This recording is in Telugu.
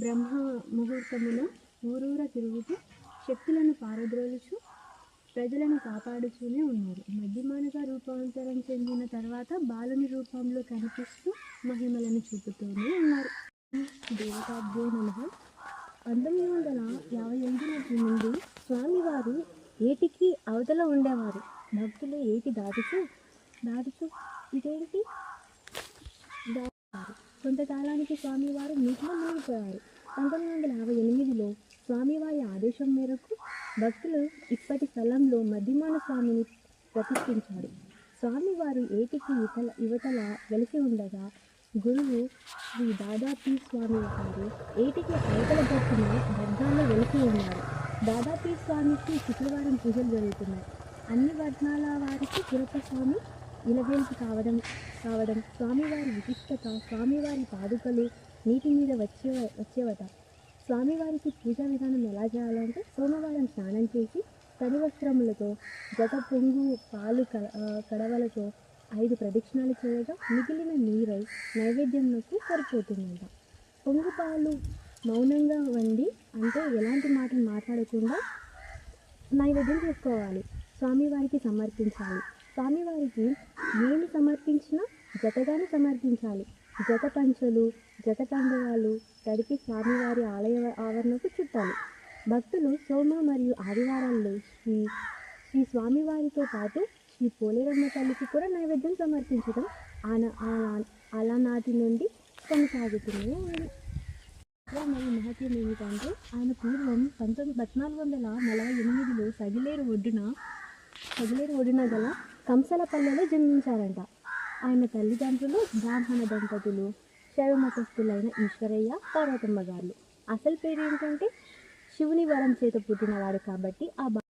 బ్రహ్మ ముహూర్తమున ఊరూర తిరుగుతూ శక్తులను పారద్రోలుచు ప్రజలను కాపాడుతూనే ఉన్నారు. మధ్యమానగా రూపాంతరం చెందిన తర్వాత బాలుని రూపంలో కనిపిస్తూ మహిమలను చూపుతూనే ఉన్నారు. దేవతాభ్యో నమః. 1955 నుండి స్వామివారు ఏటికి అవతల ఉండేవారు. భక్తులు ఏటి దాటుతూ ఇదేంటి దాటారు. కొంతకాలానికి స్వామివారు నీటిలో మునిగిపోయారు. 1958లో స్వామివారి ఆదేశం మేరకు భక్తులు ఇప్పటి స్థలంలో మధ్యమాన స్వామిని ప్రతిష్ఠించారు. స్వామివారు ఏటికి యువతల వెలిసి ఉండగా గురువు శ్రీ దాదాపీర్ స్వామి వారు ఏటికి అవతల గట్టున వర్గాల్లో వెలిసి ఉన్నారు. దాదాపీర్ స్వామికి శుక్రవారం పూజలు జరుగుతున్నాయి. అన్ని వర్ణాల వారికి తిరుపతి స్వామి ఇలవేల్పు కావడం స్వామివారి విశిష్టత. స్వామివారి పాదుకలు నీటి మీద వచ్చేవట. స్వామివారికి పూజా విధానం ఎలా చేయాలంటే సోమవారం స్నానం చేసి తడి వస్త్రములతో జత పొంగు పాలు కడవలతో 5 ప్రదక్షిణాలు చేయగా మిగిలిన నీరై నైవేద్యంకు సరిపోతుందంట. పొంగు పాలు మౌనంగా వండి, అంటే ఎలాంటి మాటలు మాట్లాడకుండా నైవేద్యం చేసుకోవాలి. స్వామివారికి సమర్పించాలి. స్వామివారికి ఏమి సమర్పించినా జతగానే సమర్పించాలి. జత పంచలు, జత కండువాలు తడిపి స్వామివారి ఆలయ ఆవరణకు చుట్టాలి. భక్తులు సోమ మరియు ఆదివారాల్లో శ్రీ స్వామివారితో పాటు శ్రీ పోలేరమ్మ తల్లికి కూడా నైవేద్యం సమర్పించడం అలనాటి నుండి కొనసాగుతూనే ఉంది. మరి మహత్యం ఏమిటంటే ఆయన పూర్వం 1448లో సగిలేరు ఒడ్డున గల కంసలపల్లెలో జన్మించారంట. ఆయన తల్లిదండ్రులు బ్రాహ్మణ దంపతులు, శైవ మతస్థులైన ఈశ్వరయ్య, పార్వతమ్మ గారు. అసలు పేరు ఏంటంటే శివుని వరం చేత పుట్టినవాడు కాబట్టి ఆ